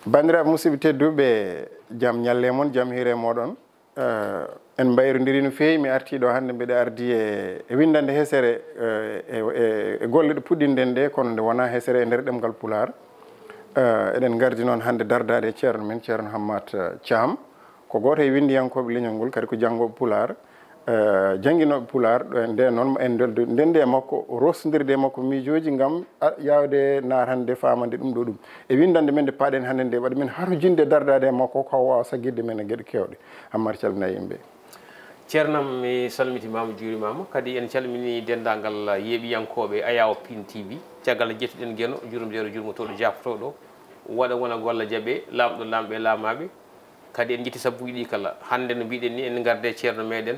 bandiraɓe musidɓe tedduɓe jaam ñalle moon jaam hiire moɗon en mbayrodiri no feewi mi artiɗo hannde mbiɗa ardi e windande hesere e golle ɗe puɗɗinden ɗe kono nde wona hesere e nder ɗemgal Pulaar eɗen gardi noon hannde dardade e ceerno men ceerno Hammat Thiam ko goto e windiyankoɓe leñol ngol kadi ko janggoɓe Pulaar jangguinoɓe Pulaar ɗo nde noon en ndende e makko rosnodirde e makko miijoji gam yawde nar hannde famande ɗum ɗo ɗum e windande men nde paaɗen hannde nde waɗi men harjinde dardade e makko ko wawa saguirde men e gueɗe kewɗe Hammar calmina yimɓe. ceernam mi salmitimama juurimama kadi en calmini dendagal yeeɓiyankoɓe Ayaw Pin TV caggal jettuɗen gueno jurumdero jurmotoɗo jaftoɗo waɗa wona golla jaaɓe lamɗo lamɓe lamaɓe kadi en jetti sabbuji ɗi kala hannde no mbiɗen ni en garde ceerno meɗen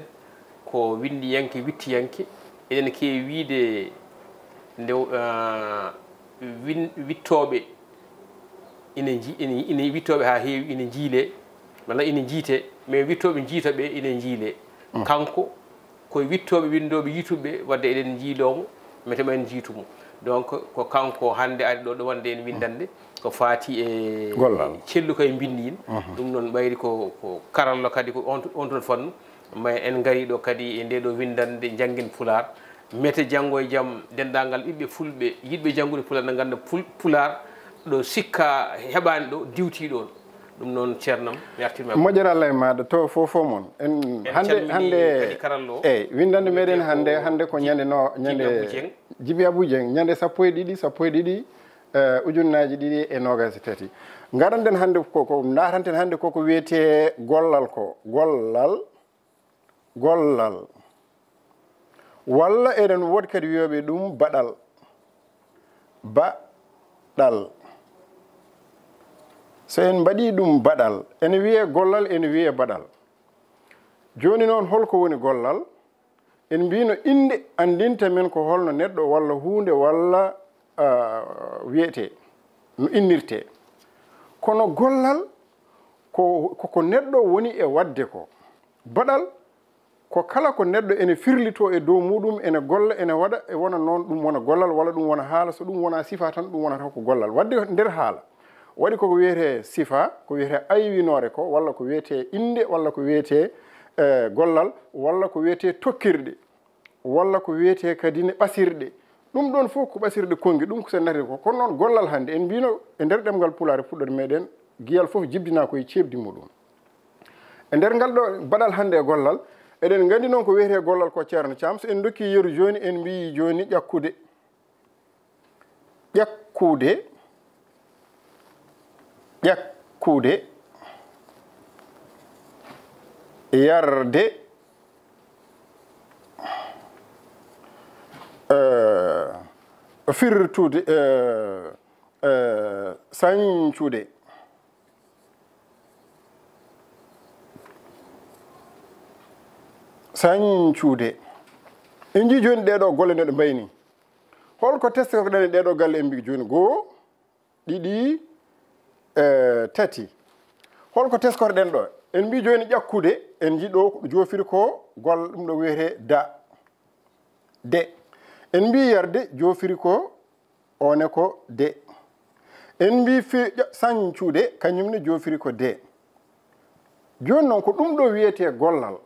ko windiyanke wittiyanke eɗen kewi wiide nde wittoɓe ina wittoɓe ha heewi ina jiile walla ina jiite mais wittoɓe jiitaɓe ina jiile kanko koye wittoɓe windoɓe yituɓe wadde eɗen jiilomo metema en jiitumo donc ko kanko hannde ari ɗo wonde en windande ko faati e cellu koye bindi in ɗum noon ɓayri ko karallo kadi ko on toon fannu ma en gari ɗo kadi e nde ɗo windande jangguin Pulaar mete janggo e jaam dendagal ɓiɓɓe fulɓe yiɗɓe janggude Pulaar ne ganda Pulaar ɗo sikka heɓani ɗo diwti ɗon ɗum noon ceernam mi artirma moƴƴere Allah e maɗa to fofo moon en hande karallo eyyi windande meɗen hande ko ñande Djiby Abou Dieng ñande sappo e ɗiɗi ujunnaji ɗiɗi e nogas e tati garanɗen hande koko datanten hande koko wiyete gollal ko gollal walla eɗen woodi kadi wiyoɓe ɗum baɗal so en mbaɗi ɗum baɗal ene wiye gollal ene wiye baɗal joni noon holko woni gollal en mbino inde andinta men ko holno neɗɗo walla hunde walla wiyete no innirte kono gollal koko neɗɗo woni e wadde ko baɗal ko kala ko neɗɗo ene firlito e dow muɗum ene golla ene waɗa e wona noon ɗum wona gollal walla ɗum wona haala so ɗum wona sifa tan ɗum wonata ko gollal wadde nder haala waɗi koko wiyete sifa ko wiyete aywinore ko walla ko wiyete inde walla ko wiyete gollal walla ko wiyete tokkirɗe walla ko wiyete kadi ne ɓasirɗe ɗum ɗon fof ko ɓasirɗe kongi ɗum ko sen nati ko kono noon gollal hannde en mbino e nder ɗemgal Pulaar fuɗɗode meɗen giyal fof jibdina koye ceebdi muɗum e nder ngal ɗo baɗal hannde e gollal eɗen gandi noon ko wiyete gollal ko ceerno Thiam so en dokki yeru joni en mbi joni ƴakkude yarde firtude sañcude en jii joni ɗeɗo golle nde ɗo mbayni holko testa ko ɗen ɗeɗo galle en mbi joni goo ɗiɗi tati holko teskotoɗen ɗo en mbi joni ƴakkude en jii ɗo ko jofiri ko golla ɗum ɗo wiyete de en mbi yarde jofiri ko one ko de en mbi sañcude kañumne jofiri ko de joni noon ko ɗum ɗo wiyete gollal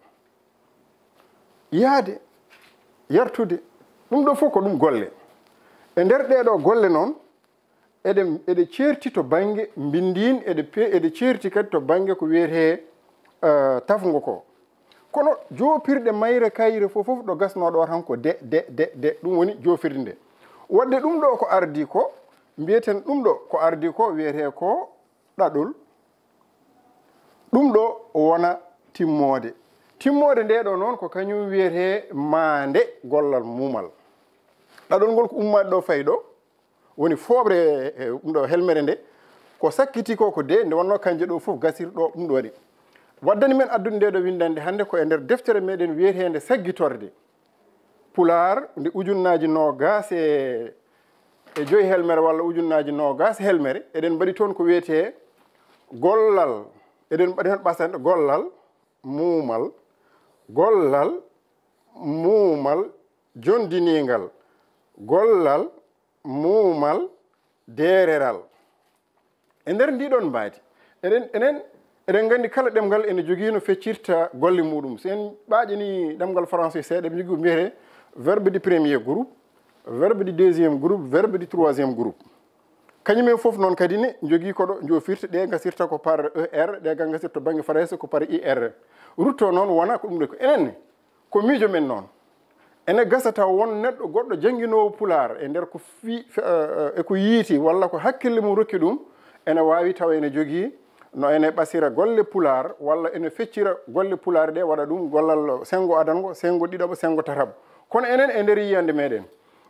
yaade yartude ɗum ɗo fof ko ɗum golle e nder ɗeɗo golle noon eɗe ceerti to banggue mbindin eɗe ceerti kadi to banggue ko wiyete tafgo ko kono jopirɗe mayre kayre fof ɗo gasnoɗo tan ko de ɗum woni jofirde nde wadde ɗum ɗo ko ardi ko mbiyeten ɗum ɗo ko ardi ko wiyete ko ɗaɗol ɗum ɗo wona timmode nde ɗo noon ko kañum wiyete maande gollal mumal ɗaɗol ngol ko ummade ɗo fayi ɗo woni foɓre ɗum ɗo helmere nde ko sakkiti ko de nde wonno kanje ɗo fof gasirɗo ɗum ɗo waɗi waddani men addude nde ɗo windande hannde ko e nder deftere meɗen wiyetende saggitorde Pulaar nde ujunnaji nogas e joyi helmere walla ujunnaji nogas helmere eɗen mbaɗi toon ko wiyete gollal eɗen mbaɗi tan ɓasande gollal muumal jondinigal gollal muumal dereral e nder ndiɗon mbaadi eɗen nganndi kala ɗemngal ene jogii no feccirta golle muɗum so en ɓaaƴini ɗemngal français seeɗa ɓe jogii ko mbiyete verbe du premier groupe verbe du deuxiéme groupe verbe du troisiéme groupe kañumen fof noon kadi ne jogii koɗo joofirta ɗe gasirta ko par er ɗe gal gasirta baŋnge français ko par ir rutto noon wona ko ɗum ɗo ko enenne ko miijo men noon ene gasa taw won neɗɗo goɗɗo jangguinowo pulaar e nder ko eko yiiti walla ko hakkille mum rokki ɗum ene wawi taw ene jogii no ene ɓasira golle pulaar walla ene feccira golle pulaar ɗe waɗa ɗum gollal sengo adango sengo ɗiɗaɓo sengo tataɓo kono enen e nder yiyande meɗen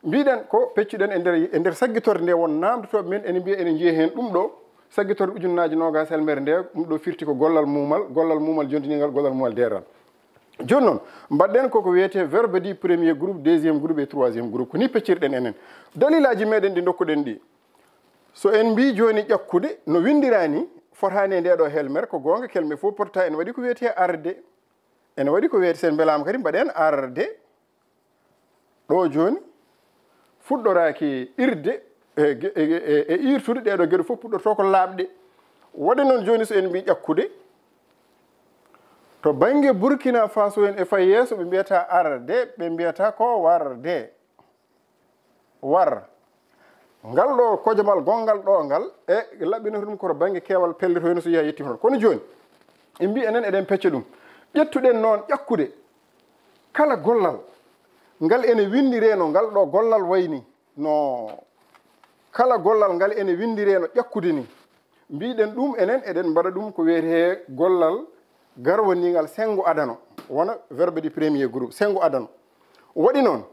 mbiɗen ko peccuɗen e nder saggitorde nde won namdotoɓe men ene mbiya ene jiiya hen ɗum ɗo saggitorde ujunnaji nogas helmere nde ɗum ɗo firti ko gollal mumal jontinigal gollal mumal deral joni noon mbaɗɗen koko wiyete verbe du premier groupe deuxiéme groupe et troisiéme groupe ko ni peccirɗen enen dalilaji meɗen ɗi dokkuɗen ɗi so en mbi joni ƴakkude no windirani fotani e ndeɗo helmere ko gonga kelme fof porta ene waɗi ko wiyete arde ene waɗi ko wiyete sen belama kadi mbaɗen arde ɗo joni fuɗɗoraki irde e irtude ɗeɗo gueɗe fof puɗɗorto ko laaɓɗe waɗi noon joni so en mbi ƴakkude to banggue Burkina Faso en e fay yeeso ɓe mbiyata arde ɓe mbiyata ko warde war ngal ɗo kojomal gongal ɗo ngal e laɓɓinoto ɗum koto banggue keewal pellito hen so yiya yettima toon kono joni en mbi enen eɗen pecca ɗum ƴettuɗen noon ƴakkude kala gollal ngal ene windireno ngal ɗo gollal wayni no kala gollal ngal ene windireno ƴakkude ni mbiɗen ɗum enen eɗen mbaɗa ɗum ko wiyete gollal garwanigal sengo adano wona verbe du premier groupe sengo adano waɗi noon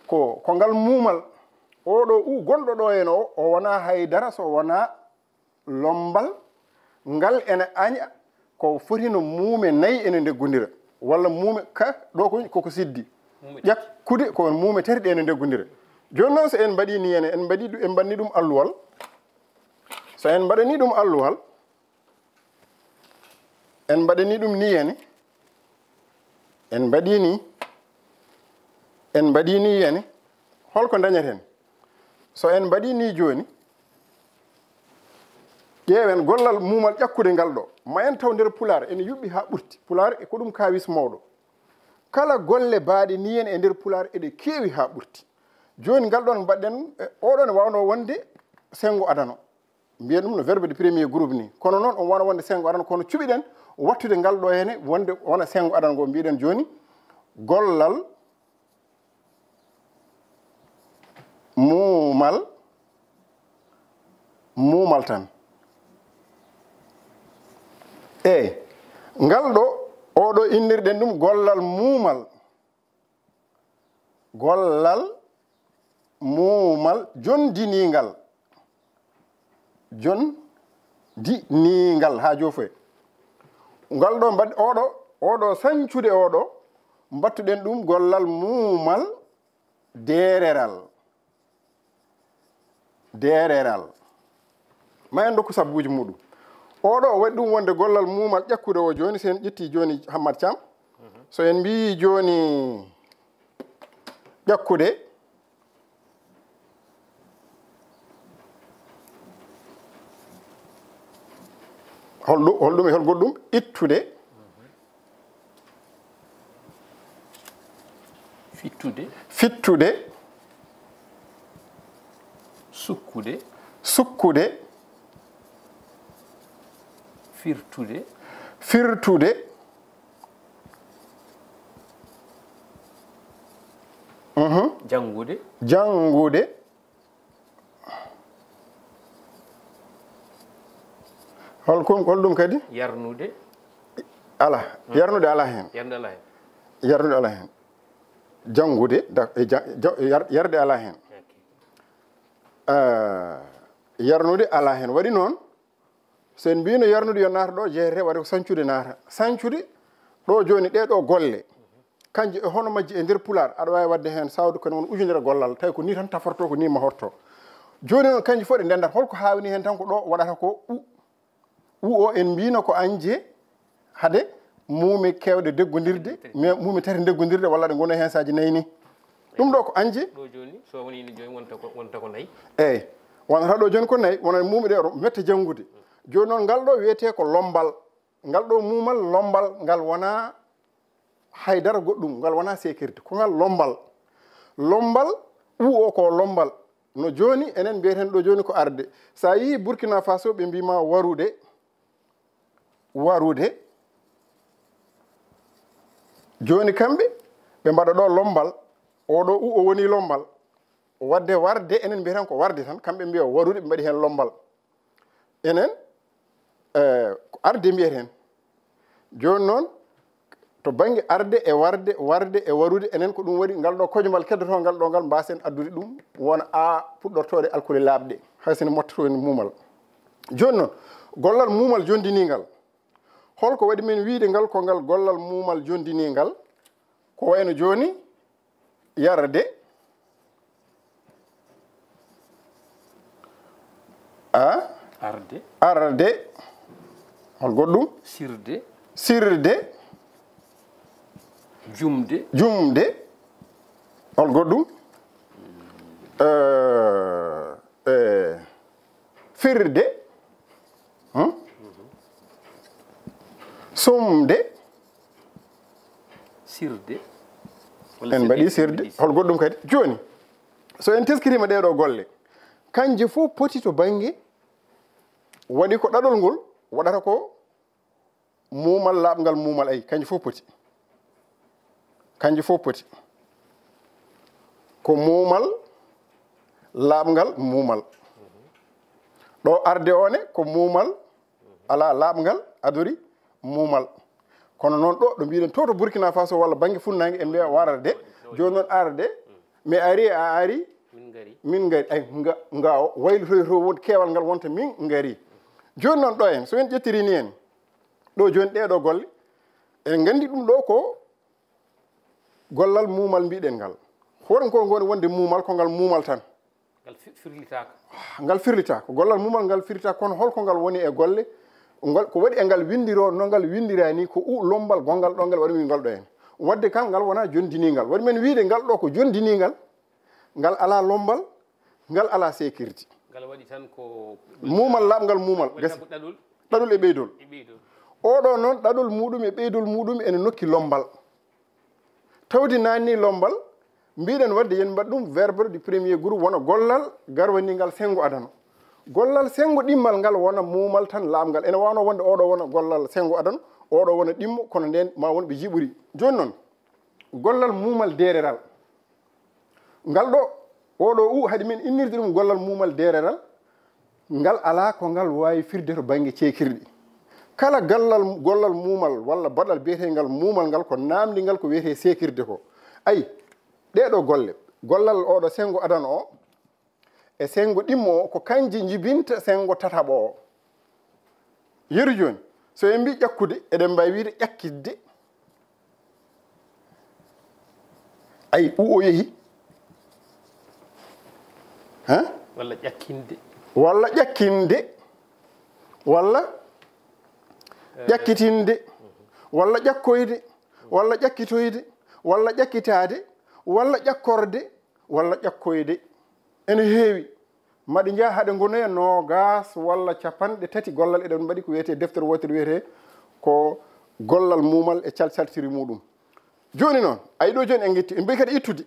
ko ngal muumal oɗo gonɗo ɗo en o wona haydara so wona lombal ngal ene aña ko fotino muume nayyi ene ndeggodira walla muume ka ɗo koko siddi ƴakkude ko muume tati ɗe ene ndeggodira joni noon so en mbaɗi ni ene en mbanni ɗum alluwal so en mbaɗani ɗum alluwal en mbaɗani ɗum ni ene en mbaɗi ni ene holko dañaten so en mbaɗi ni joni ƴeewen gollal muumal ƴakkude ngal ɗo ma en taw nder pulaar ene yuɓɓi ha ɓurti pulaar ko ɗum kawis mawɗo kala golle baaɗe ni en e nder pulaar eɗe keewi ha ɓurti joni ngal ɗon mbaɗɗen oɗo ne wawno wonde sengo adano mbiyen ɗum no verbe du premier groupe ni kono noon on wona wonde sengo adano kono cuɓiɗen wattude ngal ɗo hene wonde wona sengo adano ngo mbiɗen joni gollal muumal tan ngal ɗo oɗo innirɗen ɗum gollal muumal jondinigal ha jofoye ngal ɗo mbaɗ oɗo sañcude oɗo mbattuɗen ɗum gollal muumal dereral ma en dokku sabbuji muɗum oɗo waɗi ɗum wonde gollal muumal ƴakkude o joni sen ƴetti joni Hammad Thiam so en mbi joni ƴakkude holɗum e hol goɗɗum ittude fittude sukkude firtude jangude holɗum kadi yarnude ala hen jangude yarde ala hen yarnude ala hen waɗi noon so en mbino yarnude yo naata ɗo jeeyete waɗi ko sañcude naata sañcude ɗo joni ɗeɗo golle kanƴe e hono majji e nder pulaar aɗa wawi wadde hen sawde kono won ujunere gollal tawi ko ni tan taforto ko ni mahorto joni noon kanƴe fof ɗe ndendata holko hawni hen tan ko ɗo waɗata ko o en mbino ko anje hade muume kewɗe deggodirde muume tati deggodirde walla ɗe gono hen saji nayyi ni ɗum ɗo ko anje ɗo joni so woni ni joni wonta ko nayi wonata ɗo joni ko nayi wona muumi ɗe mette janngude joni noon ngal ɗo wiyete ko lombal ngal ɗo muumal lombal ngal wona haydara goɗɗum ngal wona sécurité ko ngal lombal lombal o ko lombal no joni enen mbiyeten ɗo joni ko arde sa yi Burkina Faso ɓe mbima warude joni kamɓe ɓe mbaɗa ɗo lombal oɗo o woni lombal wadde warde enen mbiyeten ko warde tan kamɓe mbiya warude ɓe mbaɗi hen lombal enen ko arde mbiyeten joni noon to banggue arde e warde e warude enen ko ɗum waɗi ngal ɗo kojomal keddoto ngal ɗo ngal mbasen addude ɗum wona puɗɗortode alkuli laaɓɗe haysene mottoto en muumal joni noon gollal muumal jondinigal holko waɗi min wiide ngal ko ngal gollal muumal jondinigal ko wayno joni yarde arde hol goɗɗum sirde jumde hol goɗɗum firde sumde sirde en mbaɗi sirde hol goɗɗum kadi joni so en teskirima ɗeɗo golle kanje fof poti to banggue waɗi ko ɗaɗol ngol waɗata ko muumal laaɓngal muumal ayi kanje fof poti ko muumal laaɓngal muumal ɗo arde one ko muumal ala laaɓngal adori muumal kono noon ɗo ɗo mbiɗen to Burkina Faso walla banggue funnangue en mbiya warde joni noon arde mi ari a ari min gari ay nga waylotoy to wonde keewal ngal wonta min ngari joni noon ɗo en so en ƴettiri ni en ɗo joni ɗeɗo golle en gandi ɗum ɗo ko gollal muumal mbiɗen ngal hoɗum ko goni wonde muumal ko ngal muumal tan ngal firlitaka gollal muumal ngal firlitaka kono holko ngal woni e golle ko waɗi e ngal windiro no ngal windira ni ko lombal gongal ɗo ngal waɗi min ngal ɗo en wadde kam ngal wona jondinigal waɗi men wiide ngal ɗo ko jondinigal ngal ala lombal ngal ala sécurité ngal waɗi tan ko muumal laaɓngal muumal gasi ɗaɗol e ɓeydol oɗo noon ɗaɗol muɗum e ɓeydol muɗum ene nokki lombal tawdi nanni lombal mbiɗen wadde yen mbaɗ ɗum verbe du premier groupe wona gollal garwaningal sengo adano gollal sengo ɗimmal ngal wona muumal tan laamngal ene wano wonde oɗo wona gollal sengo adano oɗo wona ɗimmo kono nden ma won ɓe jiɓuri joni noon gollal muumal dereral ngal ɗo oɗo haɗi min innirde ɗum gollal muumal dereral ngal ala ko ngal wawi firde to banggue ceekirɗi kala gollal muumal walla baɗal biyetengal muumal ngal ko namdigal ko wiyete sécurité ko ayi ɗeɗo golle gollal oɗo sengo adano o e sengo ɗimmo o ko kanji jibinta sengo tataɓo o yeru joni so en mbi ƴakkude eɗen mbawi wiide ƴakkidde ayi o yeehi walla ƴakkinde walla ƴakkitinde walla ƴakkoyde walla ƴakkitoyde walla ƴakkitade walla ƴakkorde walla ƴakkoyde ene heewi maɗi jaa haɗe gonoya nogas walla capanɗe tati gollal eɗen mbaɗi ko wiyete deftere wotere wiyete ko gollal muumal e calcaltiri muɗum joni noon ayi ɗo joni en guetti en mbi kadi ittude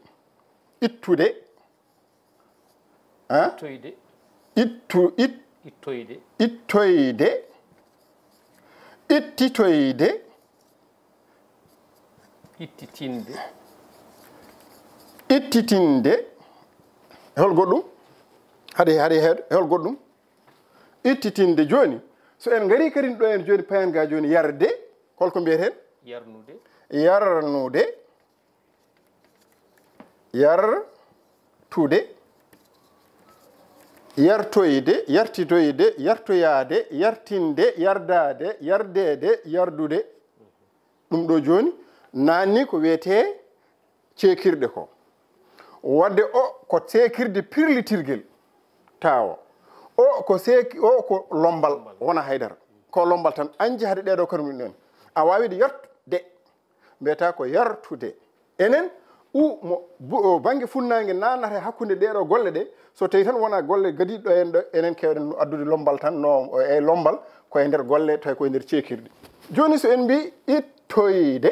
ittoyde ittitoyde ittitinde hol goɗɗum haɗe heeɗo hol goɗɗum ittitinde joni so en gari kadi ɗo en joni payen ga joni yarde holko mbiyeten yarnude yartude yartoyde yartitoyde yartoyade yartinde yardade yardede yardude ɗum ɗo joni nanni ko wiyete ceekirɗe ko wadde o ko ceekirde pirlitirguel tawa o ko lombal wona haydara ko lombal tan anje hade ɗeɗo kadi min ɗon a wawide yartude mbiyata ko yartude enen bange funnaange naanata hakkunde ɗeɗo golle ɗe so tawi tan wona golle gadiɗo en ɗo enen kewɗen addude lombal tan no e lombal koye nder golle tawi koye nder ceekirɗe joni so en mbi ittoyde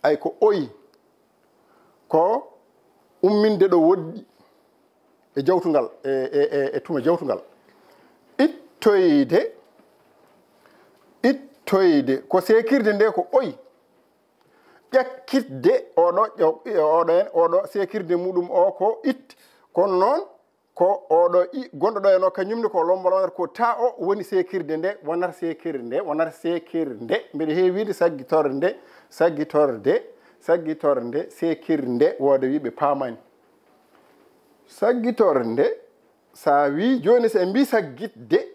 ay ko oyi ko umminde ɗo woɗɗi e jawtungal e tuma jawtungal ittoyde ko seekirde nde ko oyi ƴakkitde oɗo seekirde muɗum o ko it kono noon ko oɗo gonɗo ɗo en o kañumne ko lombal wonata ko ta o woni seekirde nde wonata seekirde mbiɗa heewide saggitorde seekirde wooda wiɓe paamani saggitorde sa wi joni so en mbi saggitde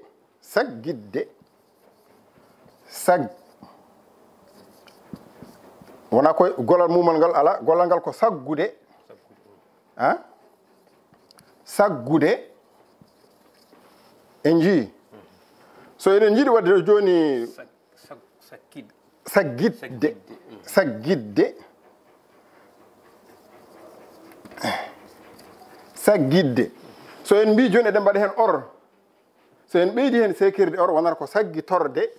wona koye golal mumal ngal ala golal ngal ko saggude saggude en jii so eɗen jiiɗi wadde joni saggidde so en mbi joni eɗen mbaɗa hen or so en ɓeydi hen sekirde or wonata ko saggitorde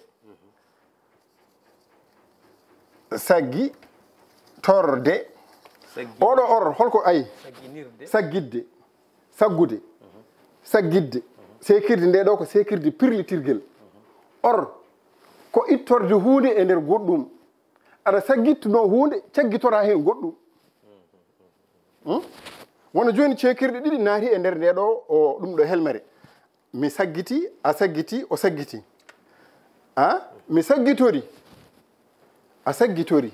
oɗo or holko ayi saggude sekirde nde ɗo ko sekirde pirlitirguel or ko ittorde hunde e nder goɗɗum aɗa saggittuno hunde caggitora hen goɗɗum wono joni ceekirɗe ɗiɗi naati e nder nde ɗo o ɗum ɗo helmere mi saggiti a saggiti o saggiti mi saggitori a saggitori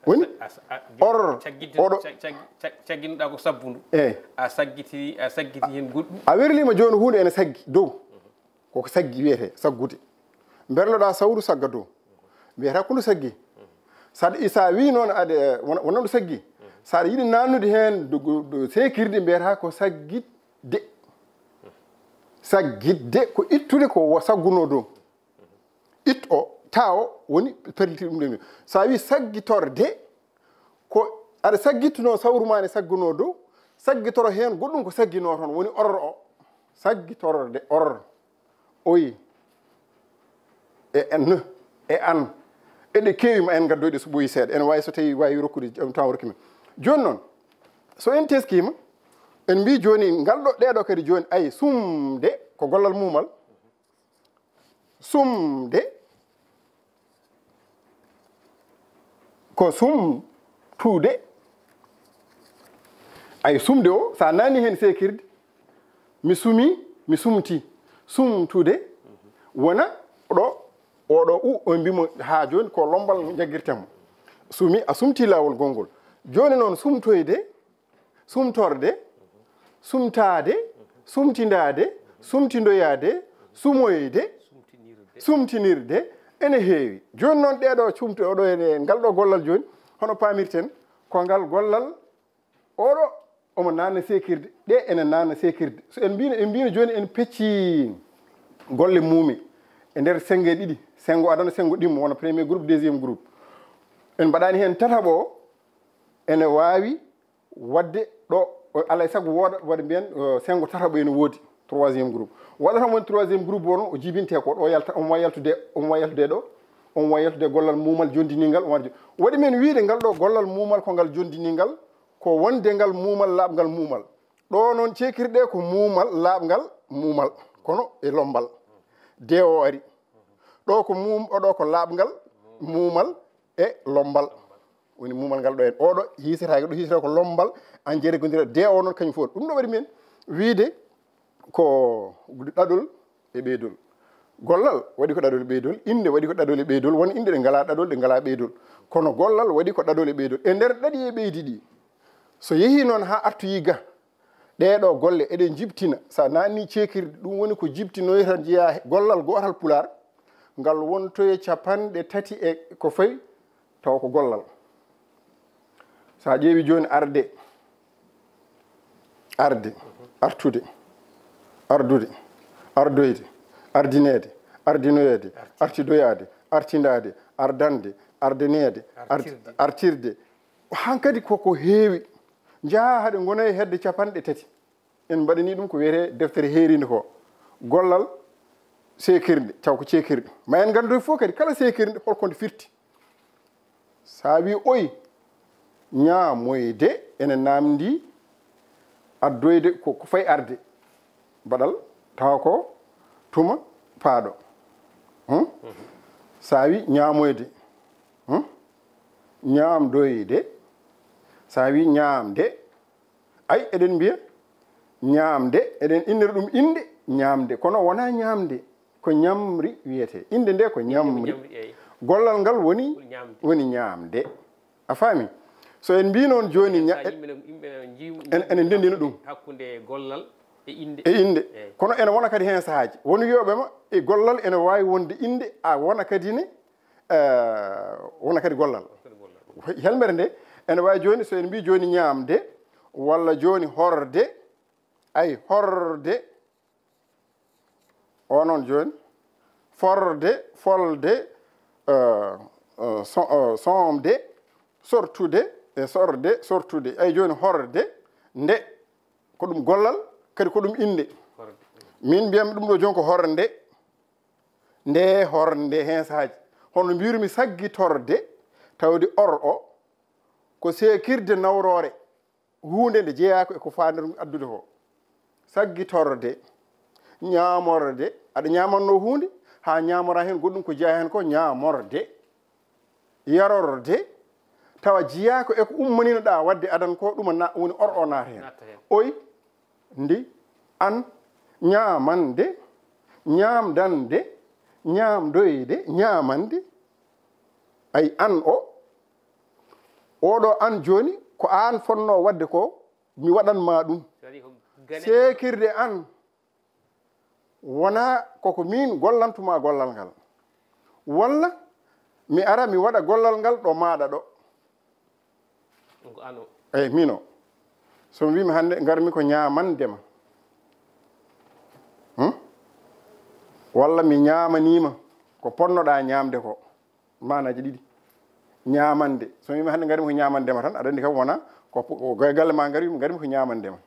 woni or oɗo cagginoɗa ko sabbundu a saggiti hen goɗɗum a werlima joni hunde ene saggi dow koko saggi wiyete saggude berloɗa sawru sagga dow wiyata ko ndu saggi sa wi noon ade wona ndu saggi saɗa yiɗi nannude hen sekirde mbiyata ko saggidde ko ittude ko sagguno dow it o ta o woni perlitir ɗum ɗen sa wi saggitorde ko aɗa saggittuno sawru ma ne sagguno dow saggitoro hen goɗɗum ko saggino toon woni or o saggitorde or oyi e an eɗe kewima en gaddoyɗe so ɓooyi seeɗa ene wawi so tawi wawi rokkude taw rokkima joni noon so en teskima en mbi joni ngalɗo ɗeɗo kadi joni ayi sumde ko gollal mumal sumde ko sumtude ay sumde o sa nani hen sekirde mi sumi mi sumti sumtude wona oɗo o mbimo ha joni ko lombal jagguirtemo sumi a sumti lawol gongol joni noon sumtoyde sumtorde sumtade sumtidade sumtidoyade sumoyde sumtinirde ene heewi joni noon ɗeɗo sumto oɗo ene ngalɗo gollal joni hono pamirten ko ngal gollal oɗo omo nanna sekirde ɗe ene nanna sekirde so en mbino joni en pecci golle muumi e nder senge ɗiɗi sengo adana sengo ɗimmo wona premier groupe deuxiéme groupe en mbaɗani hen tataɓo o ene wawi wadde ɗo alay saago waɗa mbiyen sengo tataɓo ene woodi troisiéme groupe waɗata woni troisiéme groupe o noon o jibinte ko ɗo yalta omo wawi yaltude ɗo omo wawi yaltude gollal mumal jondinigal waɗi men wiide ngal ɗo gollal mumal ko ngal jondinigal ko wonde ngal mumal laaɓngal mumal ɗo noon ceekirɗe ko mumal laaɓngal mumal kono e lombal de o ari ɗo ko oɗo ko laaɓngal mumal e lombal woni mumal ngal ɗo en oɗo hisatake ɗo hisata ko lombal an jeregodira de o noon kañum fof ɗum ɗo waɗi men wiide ko ɗaɗol e ɓeydol gollal waɗi ko ɗaɗol e ɓeydol inde waɗi ko ɗaɗol e ɓeydol won inde ɗe ngala ɗaɗol ɗe ngala ɓeydol kono gollal waɗi ko ɗaɗol e ɓeydol e nder ɗaɗi e ɓeydi ɗi so yeehi noon ha artoyi ga ɗeɗo golle eɗen jibtina sa nanni ceekirde ɗum woni ko jibtinoy tan jeeya gollal gotal Pulaar ngal wontoye 3 e ko fayi taw ko gollal sa ƴeewi joni ardoyde ardinede ardinoyede artidoyade artidade ardande ardanede artirde hankadi koko heewi jaha haɗe gona e hedde 3 en mbaɗani ɗum ko wiyete deftere heerinde ko gollal sekirde taw ko cekirɗe ma en gandoy fof kadi kala sekirde holko nde firti sa wi oyi ñaamoyde ene namdi addoyde ko fay arde baɗal tawa ko tuma paaɗo sa wi ñaamoyde ñaamdoyde sa wi ñaamde ay eɗen mbiya ñaamde eɗen innira ɗum inde ñaamde kono wona ñaamde ko ñamri wiyete inde nde ko ñamri gollal ngal woni ñaamde a faami so en mbi noon joni ene ndendina ɗum hakkude gollal e inde kono ene wona kadi hen sahaji woni yoɓema e gollal ene wawi wonde inde a wona kadi ne wona kadi gollal helmere nde ene wawi joni so en mbi joni ñaamde walla joni horde ay horde o noon joni forde folde somde sortude e sorde sortude ay joni horde nde ko ɗum gollal kadi ko ɗum inde min mbiyam ɗum ɗo joni ko horde nde horde hen sahaji hono mbirumi saggitorde tawde or o ko sekirde nawrore hunde nde jeeyako eko fanir addude ko saggitorde ñaamorde aɗa ñamanno hunde ha ñamora hen goɗɗum ko jeeya hen ko ñamorde yarorde tawa jeyako eko ummaninoɗa wadde adan ko ɗum woni or o naata hen oy ndi an ñamande ñamdande ñamdoyde ñamande ay an o oɗo an joni ko an fonno wadde ko mi waɗanma ɗum sekirde an wona koko min gollantuma gollal ngal walla mi ara mi waɗa gollal ngal ɗo maɗa ɗo eyyi min o somi wimi hande garmi ko ñamandema walla mi ñamanima ko ponnoɗa ñamde ko manaji ɗiɗi ñamande somi wimi hande garmi ko ñamandema tan aɗa andi kam wona ko galle ma garmi ko ñamandema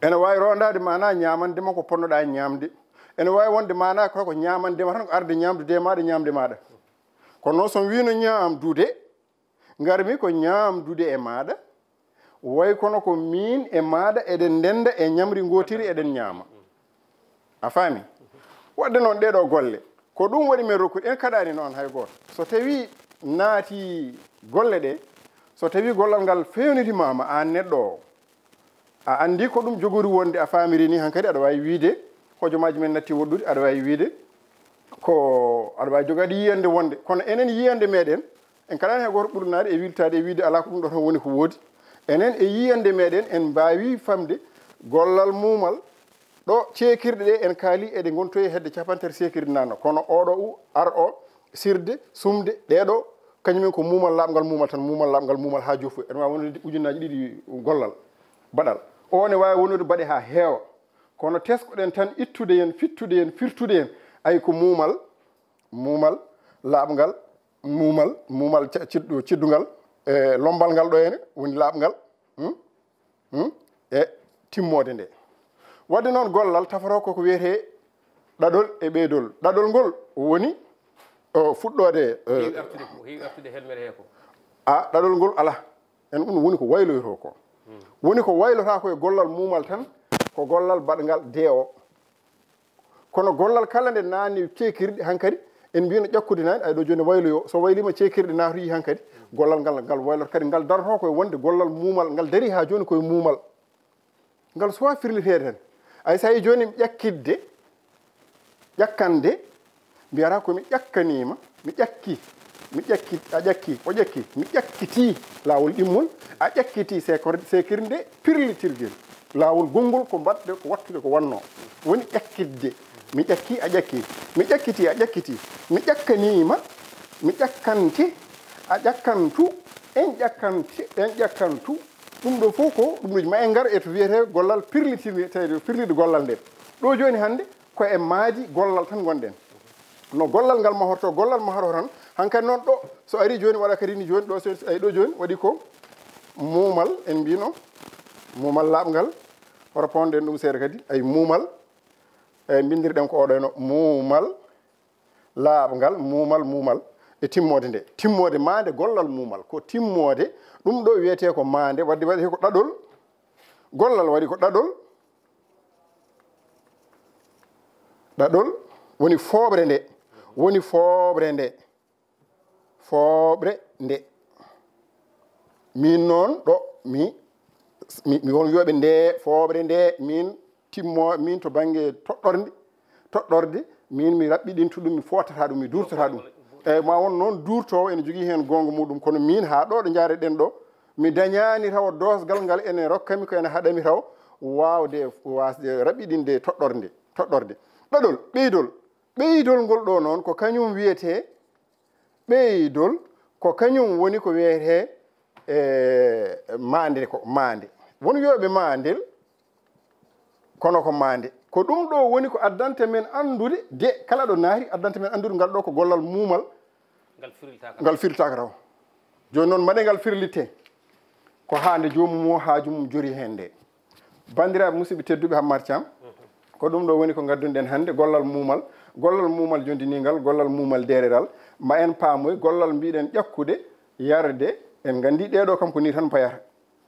ene wawi rondade mana ñamandema ko ponnoɗa ñamde ene wawi wonde mana ko ñamandema tan ko arde ñamdude maɗa ñamde maɗa kono noon somi wino ñamdude garmi ko ñamdude e maɗa way kono ko min e maɗa eɗen ndenda e ñamri gotiri eɗen ñaama a faami wadde noon ɗeɗo golle ko ɗum waɗi men rokkude en kaɗani noon hay goto so tawi naati golle ɗe so tawi gollal ngal fewnitimama an neɗɗo o a andi ko ɗum jogori wonde a famiri ni hankkadi aɗa wawi wiide hojomaji men natti woɗɗude aɗa wawi wiide ko aɗa wawi jogade yiyande wonde kono enen yiyande meɗen en kaɗani hay goto ɓurnade e wiltade e wiide ala ko ɗum ɗo tan woni ko woodi enen e yiyande meɗen en mbawi famde gollal mumal ɗo ceekirɗe ɗe en kaali eɗe gontoyi hedde 3 sekirde nanno kono oɗo ar o sirde sumde ɗeɗo kañumen ko mumal laɓgal mumal tan mumal laɓgal mumal ha jofu en wawi wonde ujunaji ɗiɗi gollal baɗal o ne wawi wonude baɗe ha heewa kono teskoɗen tan ittude hen fittude hen firtude hen ay ko mumal laɓgal mumal ciddugal e lombal ngal ɗo henne woni laɓgal e timmode nde wadde noon gollal taforo koko wiyete ɗaɗol e ɓeydol ɗaɗol ngol woni fuɗɗode heewi artude helmere he ko a ɗaɗol ngol ala en ɗum woni ko wayloyto ko woni ko waylota ko e gollal mumal tan ko gollal baɗgal de o kono gollal kala nde nanni ceekirɗe hankkadi en mbino ƴakkude nani ay ɗo joni wayloyo so waylima ceekirɗe natoyi hankkadi gollal ngal wayloto kadi ngal daroto koye wonde gollal mumal ngal dari ha joni koye mumal ngal sowa firlitede tan ay sa yi joni ƴakkande mbiyata komi ƴakkanima mi ƴakki a ƴakki o ƴakki mi ƴakkiti lawol ɗimmol a ƴakkiti sekirde nde pirlitirgel lawol gongol ko mbaɗɗe ko wattude ko wanno woni ƴakkidde mi ƴakki a ƴakki mi ƴakkiti a ƴakkiti mi ƴakkanima mi ƴakkante a ƴakkantu en ƴakkantu ɗum ɗo fof ko ɗum ɗoji ma en gar e to wiyete gollal pirlide gollal nden ɗo joni hande ko e maadi gollal tan gonɗen no gollal ngal mahorto gollal mahoro tan hankkadi noon ɗo so ari joni waɗa kadi ni joni ɗo so ay ɗo joni waɗi ko muumal en mbino muumal laaɓngal hoto ponde ɗum seeɗa kadi ay muumal e bindirɗen ko oɗo no muumal laaɓngal muumal e timmode nde timmode maande gollal muumal ko timmode ɗum ɗo wiyete ko maande wadde waɗete ko ɗaɗol gollal waɗi ko ɗaɗol woni fooɓre nde min noon ɗo mi won wiyoɓe nde fooɓre nde min to banggue toɗɗorde min mi raɓɓiɗintu ɗum mi fotata ɗum mi durtata ɗum eyyi ma won noon durtowo ene jogui hen gonga muɗum kono min ha ɗo ɗo jareɗen ɗo mi dañani taw dosgal ngal ene rokkami ko ene haɗami taw wasde raɓɓiɗinde toɗɗorde ɗaɗol ɓeydol ngol ɗo noon ko kañum wiyete ɓeydol ko kañum woni ko wiyete maande won wiyoɓe maandel kono ko maande ko ɗum ɗo woni ko addanta men andude de kala ɗo naari addanta men andude ngal ɗo ko gollal muumal ngal firitaka taw joni noon mbaɗe ngal firlitte ko hande jomum o haajumum jori hen nde bandiraɓe musidɓe tedduɓe Hammar Thiam ko ɗum ɗo woni ko gaddunoɗen hannde gollal muumal jondinigal gollal muumal dereral ma en paamoy gollal mbiɗen ƴakkude yarde en gandi ɗeɗo kam ko ni tan payata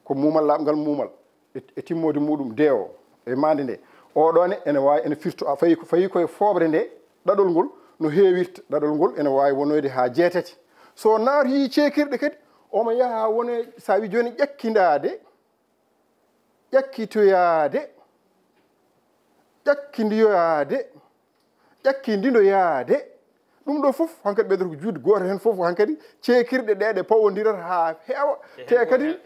ko muumal laaɓngal muumal e timmode muɗum de o e mande nde oɗone ene wawi ene firto fayi koye fooɓre nde ɗaɗol ngol no heewirta ɗaɗol ngol ene wawi wonoyde ha 6 so naati ceekirɗe kadi omo yaha wone sa wi joni ƴakkidiyoyade ɗum ɗo fof hankkadi ɓeydata ko juutde goto hen fof hankkadi ceekirɗe ɗe pawodirat ha heewa te kadi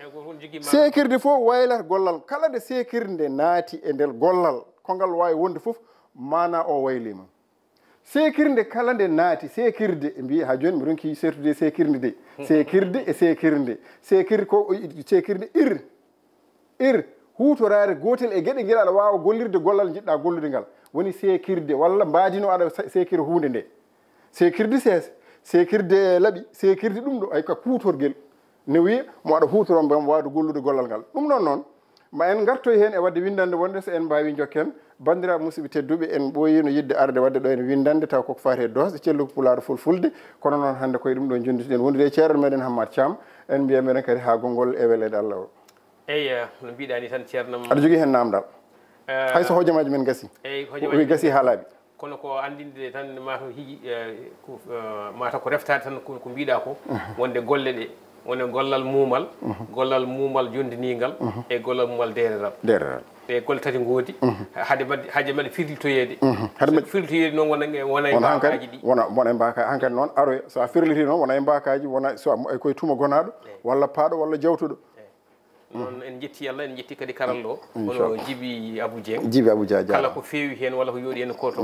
seekirde fof waylata gollal kala nde seekirde naati e nder gollal ko ngal wawi wonde fof mana o waylima seekirde kala nde naati seekirde mbi ha joni mi ronki sertude seekirde de seekirde e seekirde ko seekirde ir hutorare gotel e gueɗe gueɗe aɗa wawa gollirde gollal jiɗɗa gollude ngal woni seekirde walla mbadino aɗa seekira hunde nde seekirde seekirde laaɓi seekirde ɗum ɗo ay ka kutorguel ne wiya mo aɗa hutoro mbam wawde gollude gollal ngal ɗum noon ma en gartoy hen e wadde windande wonde so en mbawi jokken bandiraɓe musidɓe tedduɓe en ɓooyino yidde arde wadde ɗo ene windande taw koko fate dosɗe celluko Pulaar Fulfulde kono noon hande koye ɗum ɗo jondituɗen wondude e ceerno meɗen Hammar Thiam en mbiya meɗen kadi ha gongol e welede Allah o eyyi no mbiɗani tan ceernam aɗa jogui hen namdal hayso hojomaji men gasi wi gasi ha laaɓi kono ko andinde tan mataw hiji mataw ko reftade tan ko mbiɗa ko wonde golle ɗe woni gollal muumal jondinigal e gollal muumal dereral e golle tati goodi haaje mbaɗe firlitoyede firlitoyede noon wona e mbakaji ɗi wona e mbakaji hankkadi noon aroya so a firliti noon wona e mbakaji wona so koye tuma gonaɗo walla paaɗo walla jawtuɗo noon en jetti Allah en jetti kadi karallo ono Djiby Abou Dieng kala ko feewi hen walla ko yooɗi hen koto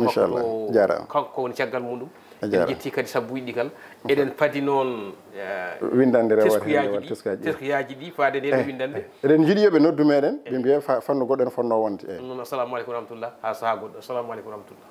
kanko woni caggal muɗum en jetti kadi sabbuji ɗi kala eɗen paadi noon windande teskoyaji ɗi faade nde windande eɗen jiiɗi yoɓe noddu meɗen ɓe mbiya fanno goɗɗo ene fonno wonde noon assalamu aleykum wa rahmatullah ha saaha goɗɗo assalamu aleykum wa rahmatullah